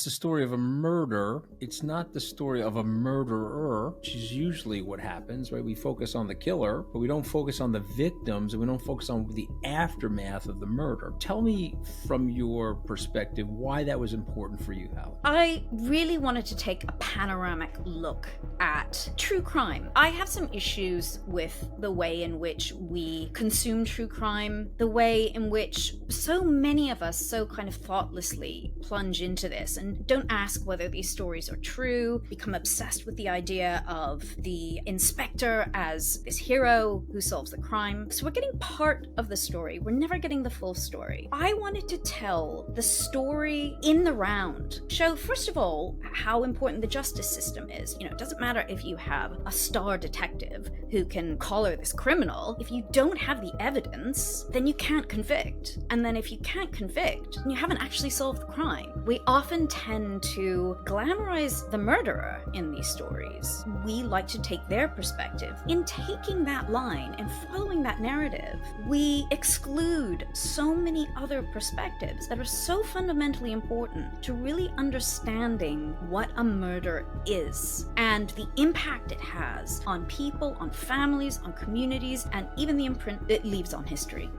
it's the story of a murder. It's not the story of a murderer, which is usually what happens, right? We focus on the killer, but we don't focus on the victims, and we don't focus on the aftermath of the murder. Tell me from your perspective why that was important for you, Hallie. I really wanted to take a panoramic look at true crime. I have some issues with the way in which we consume true crime, the way in which so many of us so kind of thoughtlessly plunge into this and don't ask whether these stories are true, become obsessed with the idea of the inspector as this hero who solves the crime. So we're getting part of the story. We're never getting the full story. I wanted to tell the story in the round. Show, first of all, how important the justice system is. You know, it doesn't matter if you have a star detective who can collar this criminal. If you don't have the evidence, then you can't convict. And then if you can't convict, then you haven't actually solved the crime. We often tend to glamorize the murderer in these stories. We like to take their perspective. In taking that line and following that narrative, we exclude so many other perspectives that are so fundamentally important to really understanding what a murder is and the impact it has on people, on families, on communities, and even the imprint it leaves on history.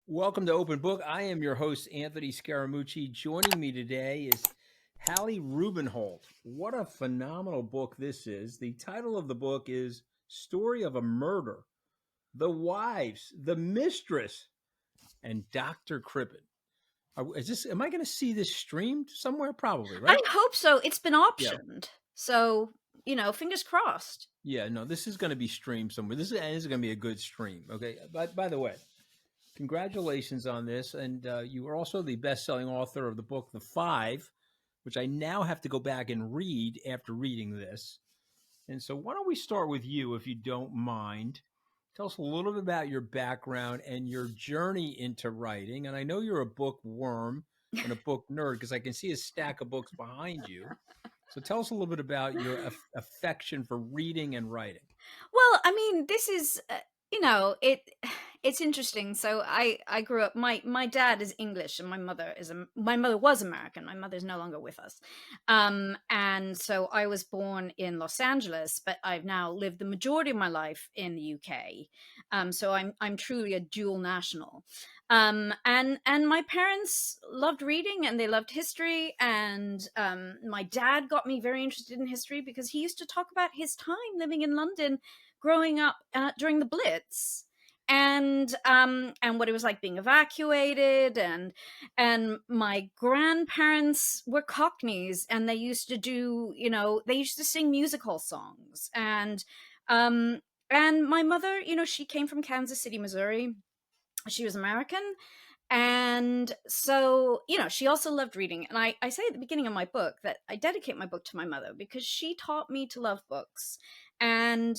Welcome to Open Book. I am your host, Anthony Scaramucci. Joining me today is Hallie Rubenhold. What a phenomenal book this is. The title of the book is Story of a Murder, The Wives, The Mistress, and Dr. Crippen. Am I going to see this streamed somewhere? Probably, right? I hope so. It's been optioned. Yeah. So, you know, fingers crossed. Yeah, no, this is going to be streamed somewhere. This is going to be a good stream. Okay. By the way, congratulations on this. And you are also the best-selling author of the book, The Five, which I now have to go back and read after reading this. And so why don't we start with you, if you don't mind. Tell us a little bit about your background and your journey into writing. And I know you're a bookworm and a book nerd because I can see a stack of books behind you. So tell us a little bit about your affection for reading and writing. Well, I mean, this is, you know, it's interesting. So I grew up, my dad is English and my mother was American. My mother's no longer with us. And so I was born in Los Angeles, but I've now lived the majority of my life in the UK. So I'm truly a dual national. And my parents loved reading and they loved history. And my dad got me very interested in history because he used to talk about his time living in London, growing up during the Blitz, and what it was like being evacuated, and my grandparents were Cockneys, and they used to sing music hall songs, and my mother, she came from Kansas City, Missouri. She was American. And so, she also loved reading. And I say at the beginning of my book that I dedicate my book to my mother because she taught me to love books. And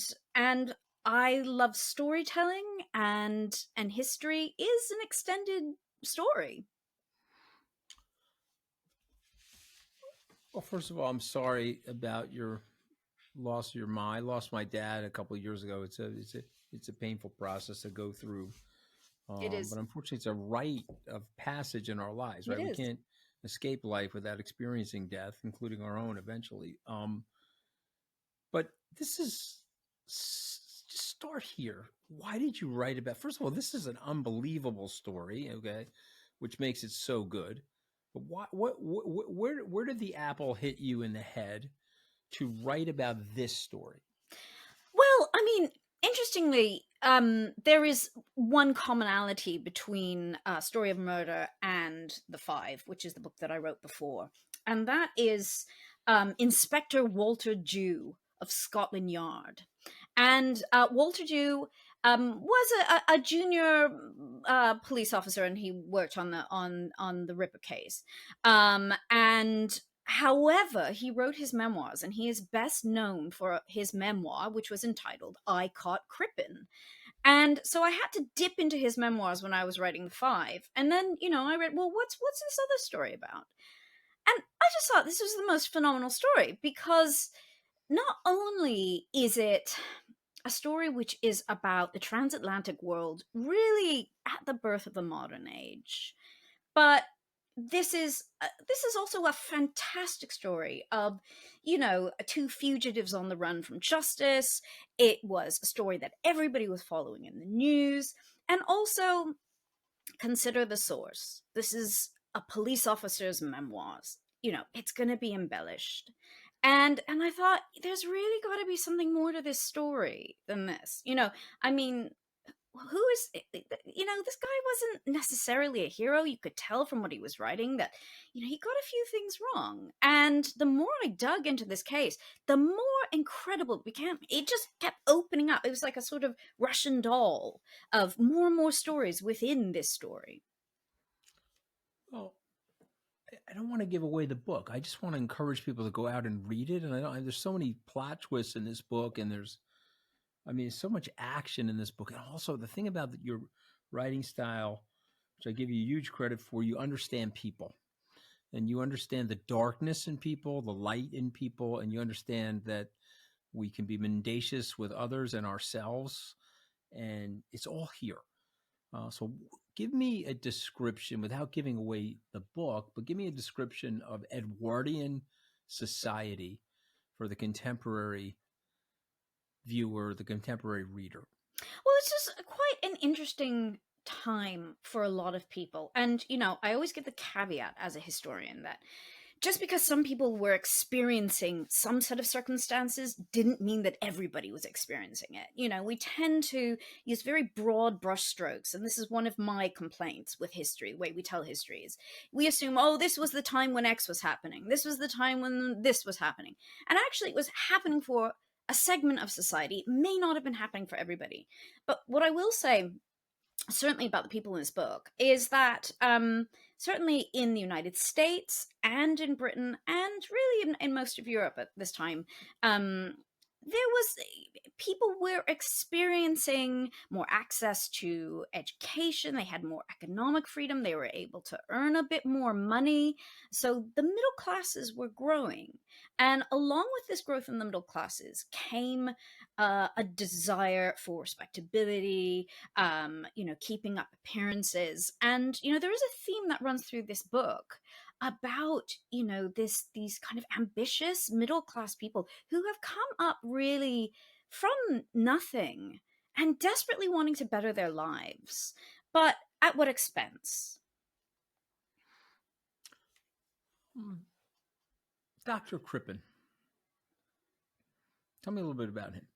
I love storytelling, and history is an extended story. Well, first of all, I'm sorry about your loss of your mom. I lost my dad a couple of years ago. It's a painful process to go through. It is. But unfortunately, it's a rite of passage in our lives, right? We can't escape life without experiencing death, including our own eventually. But this is, just start here. Why did you write about, first of all, this is an unbelievable story, okay, which makes it so good. But where did the apple hit you in the head to write about this story? Well, I mean, interestingly, there is one commonality between Story of Murder and The Five, which is the book that I wrote before. And that is Inspector Walter Dhu of Scotland Yard. And Walter Dhu was a junior police officer, and he worked on the Ripper case. And however, he wrote his memoirs, and he is best known for his memoir, which was entitled I Caught Crippen. And so I had to dip into his memoirs when I was writing The Five. And then, I read, well, what's this other story about? And I just thought this was the most phenomenal story, because not only is it a story which is about the transatlantic world really at the birth of the modern age, but this is also a fantastic story of, you know, two fugitives on the run from justice. It was a story that everybody was following in the news. And also, consider the source. This is a police officer's memoirs. You know, it's going to be embellished. And I thought, there's really got to be something more to this story than this. You know, I mean, who is, you know, this guy wasn't necessarily a hero. You could tell from what he was writing that, you know, he got a few things wrong. And the more I dug into this case, the more incredible it became. It just kept opening up. It was like a sort of Russian doll of more and more stories within this story. Well, I don't want to give away the book. I just want to encourage people to go out and read it. And there's so many plot twists in this book, and there's so much action in this book. And also the thing about your writing style, which I give you huge credit for, you understand people, and you understand the darkness in people, the light in people, and you understand that we can be mendacious with others and ourselves, and it's all here. So give me a description, without giving away the book, but give me a description of Edwardian society for the contemporary viewer, the contemporary reader. Well, it's just quite an interesting time for a lot of people. And, you know, I always give the caveat as a historian that just because some people were experiencing some set of circumstances didn't mean that everybody was experiencing it. You know, we tend to use very broad brushstrokes, and this is one of my complaints with history, the way we tell history is we assume, oh, this was the time when X was happening. This was the time when this was happening. And actually, it was happening for a segment of society. It may not have been happening for everybody. But what I will say, certainly about the people in this book, is that certainly in the United States and in Britain and really in most of Europe at this time, people were experiencing more access to education. They had more economic freedom. They were able to earn a bit more money. So the middle classes were growing. And along with this growth in the middle classes came a desire for respectability, you know, keeping up appearances. And, you know, there is a theme that runs through this book about, you know, these kind of ambitious middle class people who have come up really from nothing and desperately wanting to better their lives, but at what expense? Dr. Crippen, tell me a little bit about him.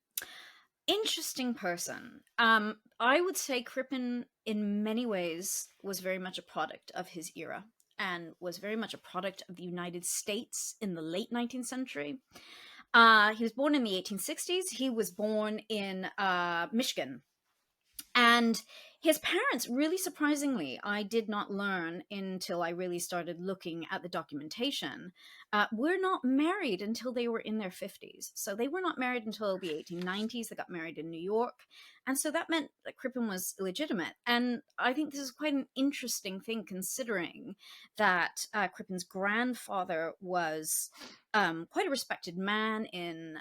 Interesting person. I would say Crippen in many ways was very much a product of his era and was very much a product of the United States in the late 19th century. He was born in the 1860s. He was born in Michigan. And his parents, really surprisingly, I did not learn until I really started looking at the documentation, were not married until they were in their 50s. So they were not married until the 1890s. They got married in New York. And so that meant that Crippen was illegitimate. And I think this is quite an interesting thing, considering that Crippen's grandfather was quite a respected man in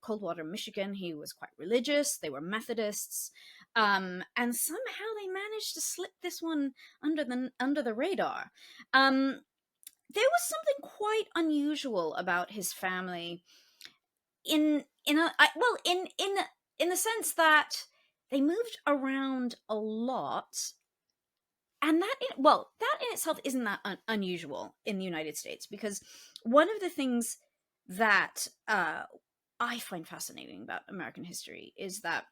Coldwater, Michigan. He was quite religious. They were Methodists. And somehow they managed to slip this one under the radar. There was something quite unusual about his family in the sense that they moved around a lot. And that in itself isn't that unusual in the United States, because one of the things that I find fascinating about American history is that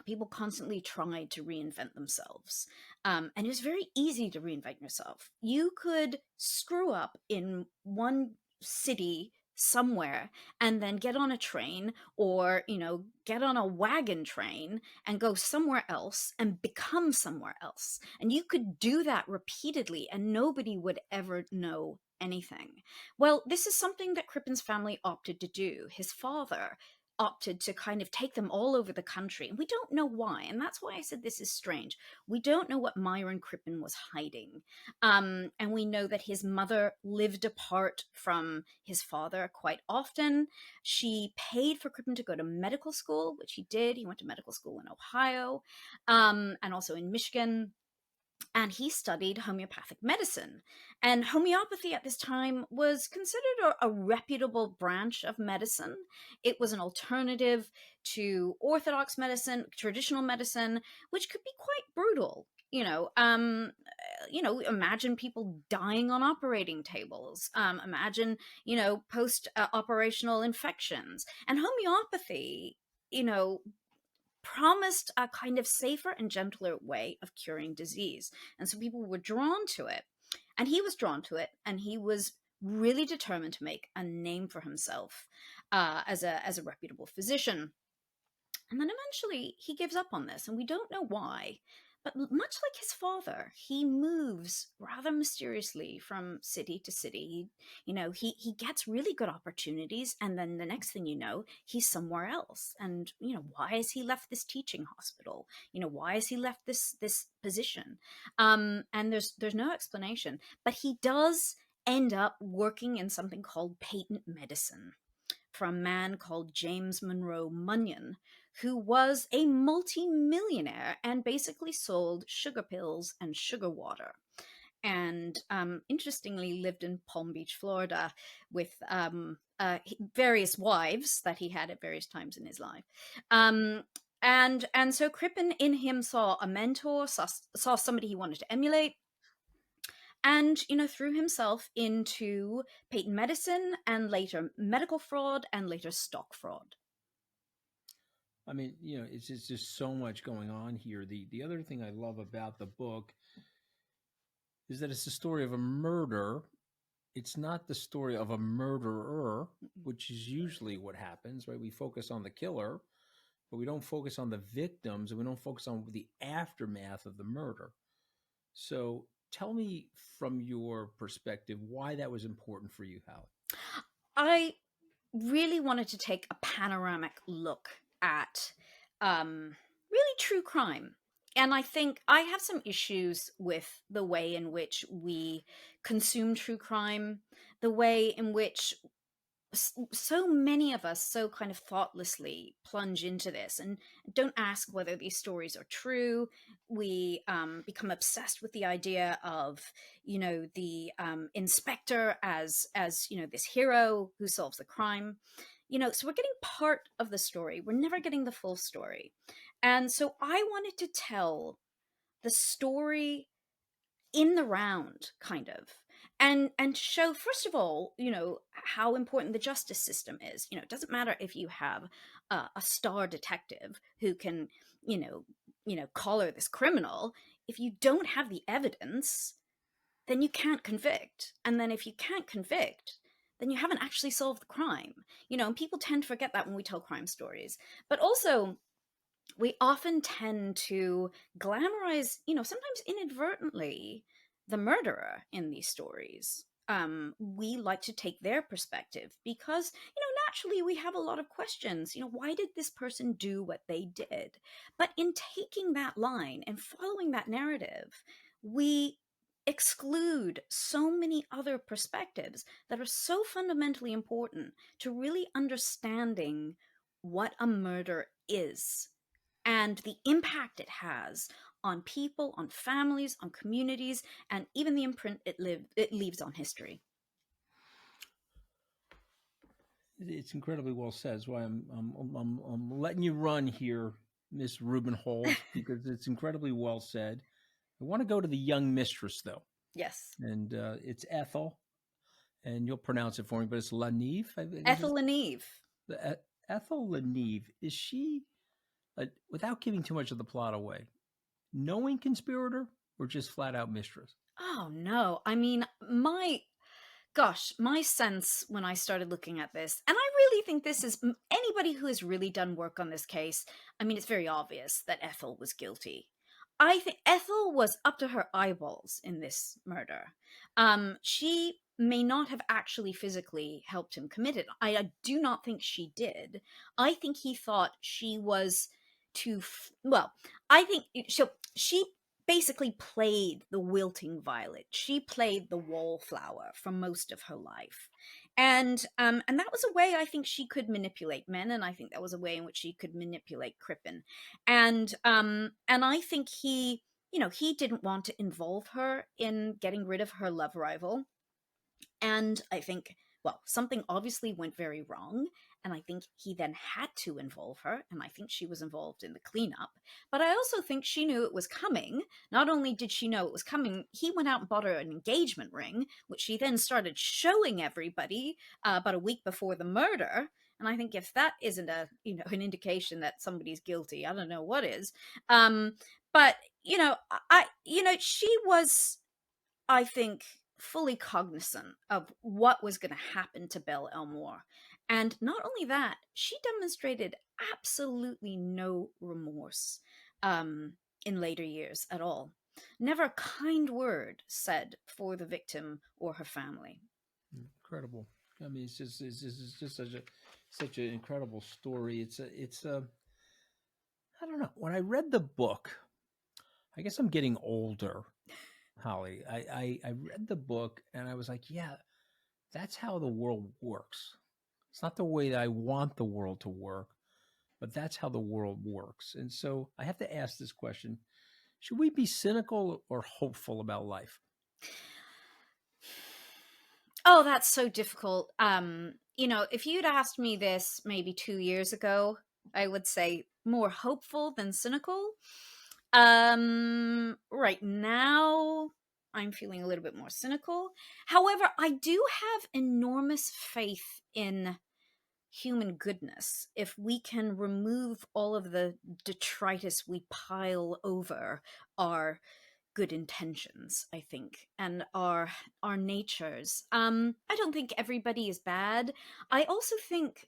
people constantly tried to reinvent themselves. And it was very easy to reinvent yourself. You could screw up in one city somewhere and then get on a train or, you know, get on a wagon train and go somewhere else and become somewhere else. And you could do that repeatedly and nobody would ever know anything. Well, this is something that Crippen's family opted to do. His father opted to kind of take them all over the country. And we don't know why. And that's why I said this is strange. We don't know what Myron Crippen was hiding. And we know that his mother lived apart from his father quite often. She paid for Crippen to go to medical school, which he did. He went to medical school in Ohio, and also in Michigan. and he studied homeopathic medicine. And homeopathy at this time was considered a reputable branch of medicine. It was an alternative to orthodox medicine, traditional medicine, which could be quite brutal. Imagine people dying on operating tables. Imagine, post-operational infections. And homeopathy, promised a kind of safer and gentler way of curing disease. And so people were drawn to it. And he was drawn to it, and he was really determined to make a name for himself as a reputable physician. And then eventually he gives up on this, and we don't know why. But much like his father, he moves rather mysteriously from city to city. He gets really good opportunities, and then the next thing you know, he's somewhere else. And why has he left this teaching hospital? Why has he left this position? And there's no explanation. But he does end up working in something called patent medicine for a man called James Monroe Munyon, who was a multi-millionaire and basically sold sugar pills and sugar water. And interestingly lived in Palm Beach, Florida, with various wives that he had at various times in his life. And so Crippen in him saw a mentor, saw somebody he wanted to emulate, and threw himself into patent medicine and later medical fraud and later stock fraud. I mean, it's just so much going on here. The other thing I love about the book is that it's the story of a murder. It's not the story of a murderer, which is usually what happens, right? We focus on the killer, but we don't focus on the victims, and we don't focus on the aftermath of the murder. So tell me from your perspective why that was important for you, Hallie. I really wanted to take a panoramic look at really true crime. And I think I have some issues with the way in which we consume true crime, the way in which so many of us so kind of thoughtlessly plunge into this and don't ask whether these stories are true. We become obsessed with the idea of, the inspector as this hero who solves the crime. So we're getting part of the story. We're never getting the full story. And so I wanted to tell the story in the round, kind of, and show, first of all, how important the justice system is. It doesn't matter if you have a star detective who can, collar this criminal. If you don't have the evidence, then you can't convict. And then if you can't convict, then you haven't actually solved the crime. And people tend to forget that when we tell crime stories. But also, we often tend to glamorize, sometimes inadvertently, the murderer in these stories. We like to take their perspective because, naturally we have a lot of questions. Why did this person do what they did? But in taking that line and following that narrative, we exclude so many other perspectives that are so fundamentally important to really understanding what a murder is and the impact it has on people, on families, on communities, and even the imprint it leaves on history. It's incredibly well said. That's why I'm letting you run here, Miss Rubenhold, because it's incredibly well said. I want to go to the young mistress, though. Yes. And it's Ethel, and you'll pronounce it for me, but it's Le Neve. Ethel Le Neve. Ethel Le Neve, is she, without giving too much of the plot away, knowing conspirator or just flat out mistress? Oh, no. I mean, my sense when I started looking at this, and I really think this is, anybody who has really done work on this case, I mean, it's very obvious that Ethel was guilty. I think Ethel was up to her eyeballs in this murder. She may not have actually physically helped him commit it. I do not think she did. I think he thought she was I think she basically played the wilting violet. She played the wallflower for most of her life. And that was a way I think she could manipulate men, and I think that was a way in which she could manipulate Crippen. And I think he he didn't want to involve her in getting rid of her love rival. And I think, well, something obviously went very wrong. And I think he then had to involve her. And I think she was involved in the cleanup. But I also think she knew it was coming. Not only did she know it was coming, he went out and bought her an engagement ring, which she then started showing everybody about a week before the murder. And I think if that isn't an indication that somebody's guilty, I don't know what is. But she was, I think, fully cognizant of what was going to happen to Belle Elmore. And not only that, she demonstrated absolutely no remorse in later years at all. Never a kind word said for the victim or her family. Incredible. I mean, it's just such an incredible story. It's I don't know. When I read the book, I guess I'm getting older, Holly. I read the book and I was like, yeah, that's how the world works. It's not the way that I want the world to work, but that's how the world works. And so I have to ask this question. Should we be cynical or hopeful about life? Oh, that's so difficult. If you'd asked me this maybe 2 years ago, I would say more hopeful than cynical. Right now, I'm feeling a little bit more cynical. However, I do have enormous faith in human goodness if we can remove all of the detritus we pile over our good intentions, I think, and our natures. I don't think everybody is bad. I also think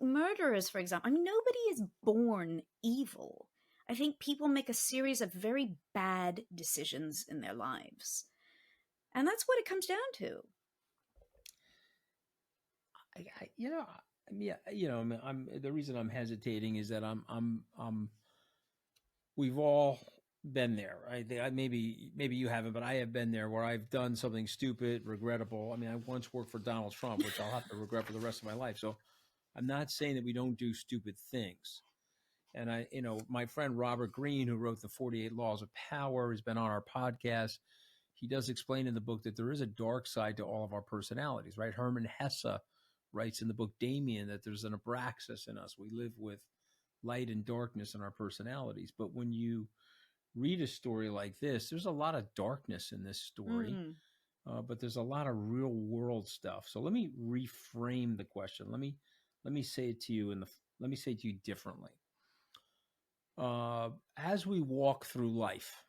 murderers, for example, nobody is born evil. I think people make a series of very bad decisions in their lives. And that's what it comes down to. The reason I'm hesitating is that we've all been there. Maybe you haven't, but I have been there where I've done something stupid, regrettable. I mean, I once worked for Donald Trump, which I'll have to regret for the rest of my life. So I'm not saying that we don't do stupid things. And my friend Robert Greene, who wrote the 48 Laws of Power, has been on our podcast. He does explain in the book that there is a dark side to all of our personalities, right? Hermann Hesse writes in the book Damien that there's an abraxas in us. We live with light and darkness in our personalities. But when you read a story like this, there's a lot of darkness in this story, but there's a lot of real world stuff. So let me reframe the question. Let me say it to you let me say it to you differently. As we walk through life,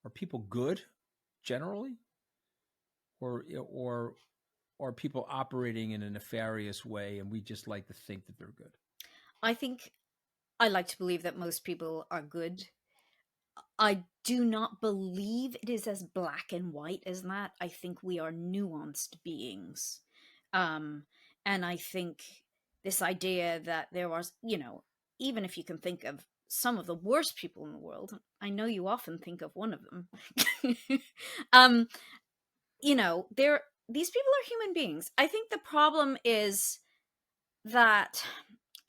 are people good generally, or are people operating in a nefarious way and we just like to think that they're good? I like to believe that most people are good. I do not believe it is as black and white as that. I think we are nuanced beings. And I think this idea that there are, even if you can think of some of the worst people in the world, I know you often think of one of them. These people are human beings. I think the problem is that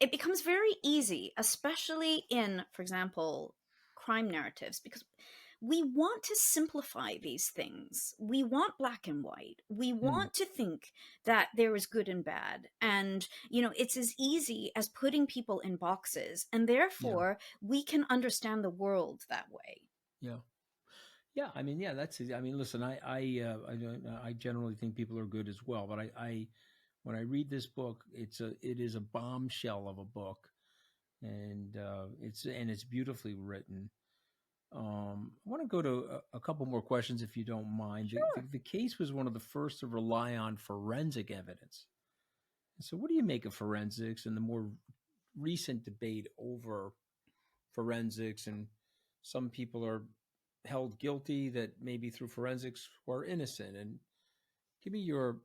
it becomes very easy, especially in, for example, crime narratives, because we want to simplify these things. We want black and white. We want to think that there is good and bad. And, it's as easy as putting people in boxes. And therefore, we can understand the world that way. Yeah. Yeah. Listen, I generally think people are good as well. But when I read this book, it is a bombshell of a book. And it's beautifully written. I want to go to a couple more questions, if you don't mind. Sure. The case was one of the first to rely on forensic evidence. So what do you make of forensics and the more recent debate over forensics? And some people are held guilty that maybe through forensics were innocent. And give me your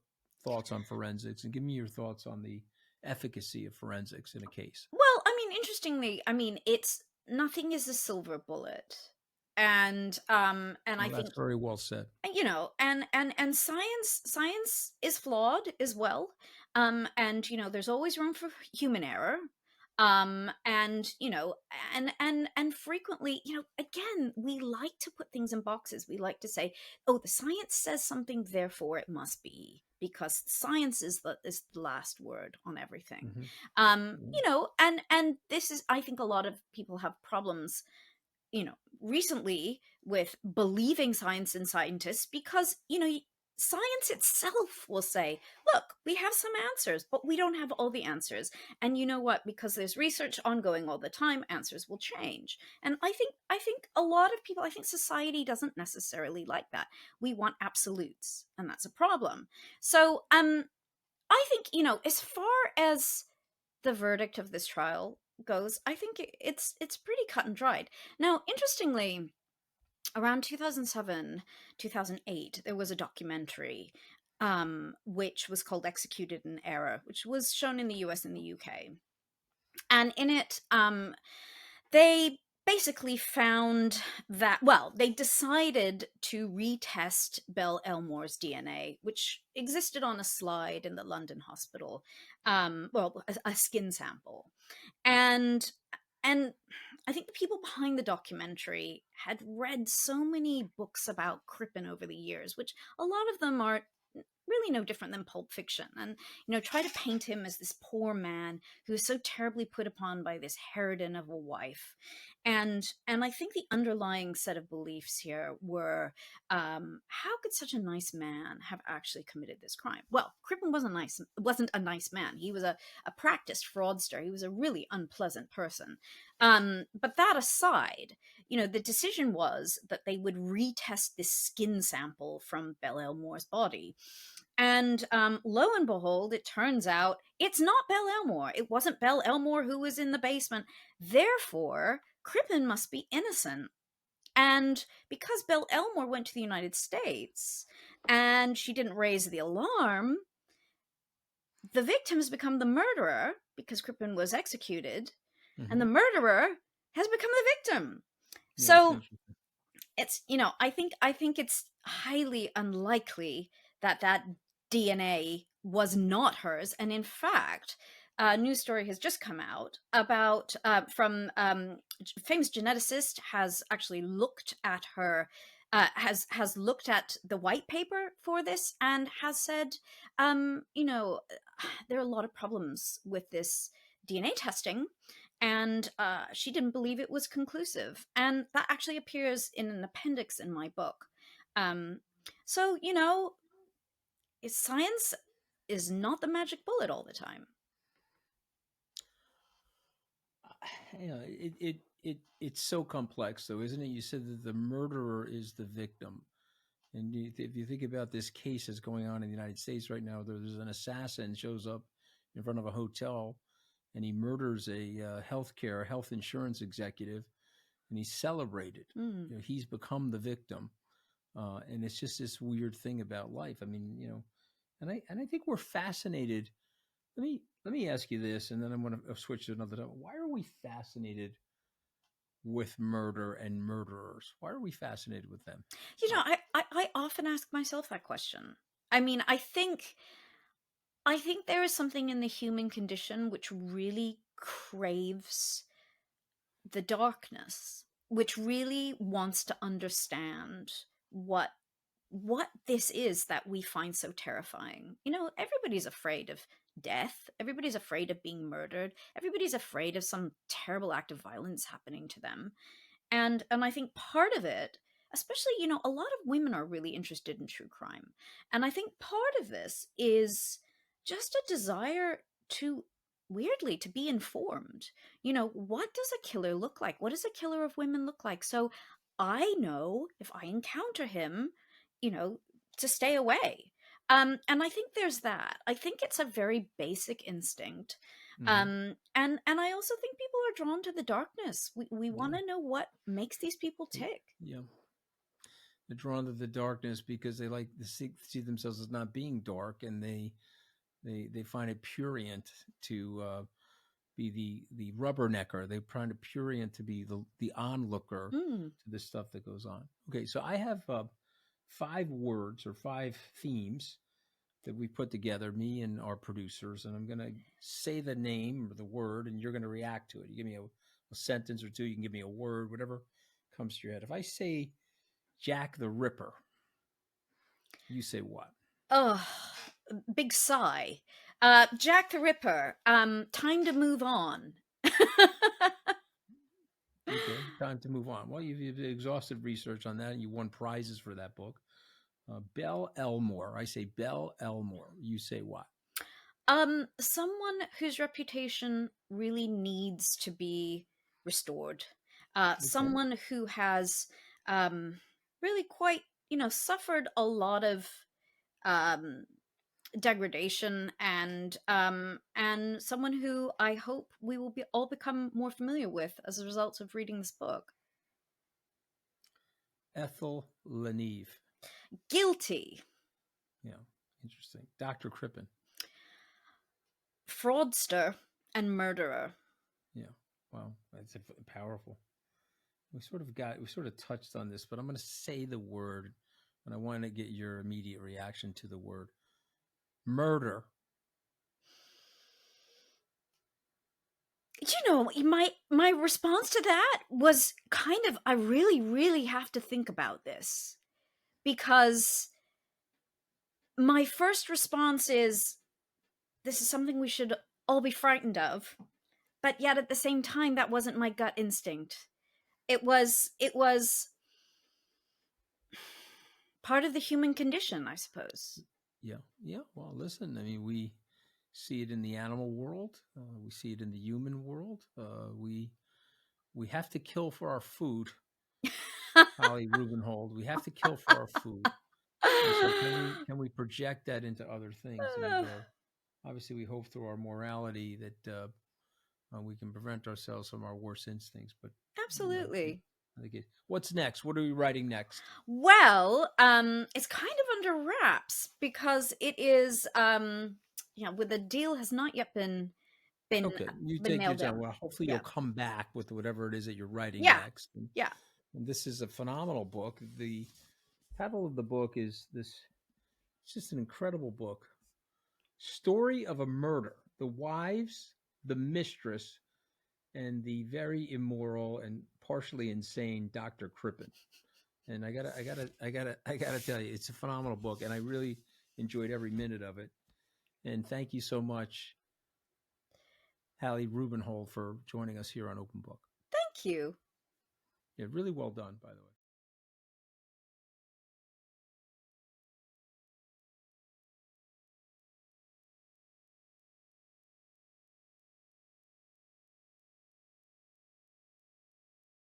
thoughts on forensics and give me your thoughts on the efficacy of forensics in a case. Well, interestingly, it's nothing is a silver bullet. And I think that's very well said. And science is flawed as well. And there's always room for human error. And and frequently, again, we like to put things in boxes. We like to say, oh, the science says something, therefore it must be, because science is the last word on everything. And this is, I think, a lot of people have problems recently with believing science and scientists, because science itself will say, look, we have some answers, but we don't have all the answers. And you know what? Because there's research ongoing all the time, answers will change. And I think a lot of people, I think society doesn't necessarily like that. We want absolutes, and that's a problem. So I think, as far as the verdict of this trial goes, I think it's pretty cut and dried. Now, interestingly, around 2007, 2008, there was a documentary which was called Executed in Error, which was shown in the US and the UK. And in it, they basically found that, well, they decided to retest Belle Elmore's DNA, which existed on a slide in the London hospital, a skin sample. And I think the people behind the documentary had read so many books about Crippen over the years, which a lot of them are really no different than Pulp Fiction, and try to paint him as this poor man who is so terribly put upon by this harridan of a wife. And I think the underlying set of beliefs here were, how could such a nice man have actually committed this crime? Well, Crippen wasn't a nice man. He was a practiced fraudster. He was a really unpleasant person. But that aside, the decision was that they would retest this skin sample from Belle Elmore's body. And lo and behold, it turns out it's not Belle Elmore. It wasn't Belle Elmore who was in the basement. Therefore, Crippen must be innocent. And because Belle Elmore went to the United States and she didn't raise the alarm, the victim has become the murderer because Crippen was executed, and the murderer has become the victim. Yeah, so it's, I think it's highly unlikely that DNA was not hers. And in fact, a news story has just come out about from famous geneticist has actually looked at her, has looked at the white paper for this and has said, there are a lot of problems with this DNA testing, and she didn't believe it was conclusive. And that actually appears in an appendix in my book. So, science is not the magic bullet all the time. It's so complex, though, isn't it? You said that the murderer is the victim. And if you think about this case that's going on in the United States right now, there's an assassin shows up in front of a hotel and he murders a health insurance executive, and he's celebrated. He's become the victim. And it's just this weird thing about life. I mean, and I think we're fascinated. Let me ask you this, and then I'm going to switch to another topic. Why are we fascinated with murder and murderers? Why are we fascinated with them? I often ask myself that question. I mean, I think there is something in the human condition which really craves the darkness, which really wants to understand what this is that we find so terrifying. Everybody's afraid of death. Everybody's afraid of being murdered. Everybody's afraid of some terrible act of violence happening to them. And I think part of it, especially, a lot of women are really interested in true crime. And I think part of this is just a desire to, weirdly, to be informed. What does a killer look like? What does a killer of women look like? So I know if I encounter him, to stay away. And I think there's that. I think it's a very basic instinct. And I also think people are drawn to the darkness. We want to know what makes these people tick. Yeah. They're drawn to the darkness because they like to see themselves as not being dark, and they find it prurient to be the rubbernecker. They find it prurient to be the onlooker to the stuff that goes on. Okay, so I have 5 words or 5 themes that we put together, me and our producers, and I'm going to say the name or the word, and you're going to react to it. You give me a sentence or two. You can give me a word, whatever comes to your head. If I say Jack the Ripper, you say what? Oh, big sigh. Jack the Ripper. Time to move on. Okay, time to move on. Well, you've exhausted research on that, and you won prizes for that book. 𝗵𝗲𝗄𝗃. I say 𝗵𝗲𝗄𝗃. You say what? Someone whose reputation really needs to be restored. Someone who has really quite, suffered a lot of degradation, and someone who I hope we will all become more familiar with as a result of reading this book. Ethel Le Neve. Guilty. Yeah, interesting. Dr. Crippen. Fraudster and murderer. Yeah, wow, that's powerful. We sort of touched on this, but I'm going to say the word, and I want to get your immediate reaction to the word. Murder. My response to that was kind of, I really, really have to think about this, because my first response is, this is something we should all be frightened of, but yet at the same time, that wasn't my gut instinct. It was part of the human condition, I suppose. Yeah. Well, listen, I mean, we see it in the animal world. We see it in the human world. We have to kill for our food. Hallie Rubenhold. We have to kill for our food. And so can we project that into other things? And obviously, we hope through our morality that we can prevent ourselves from our worst instincts. But absolutely. What's next? What are we writing next? Well, it's kind of under wraps because it is, with the deal has not yet been okay. You take your nailed time. down. Well, hopefully you'll come back with whatever it is that you're writing Yeah. next. And this is a phenomenal book. The title of the book is this. It's just an incredible book. Story of a Murder: The Wives, the Mistress, and the very immoral and partially insane Dr. Crippen. And I gotta tell you, it's a phenomenal book, and I really enjoyed every minute of it. And thank you so much, Hallie Rubenhold, for joining us here on Open Book. Thank you. Yeah, really well done, by the way.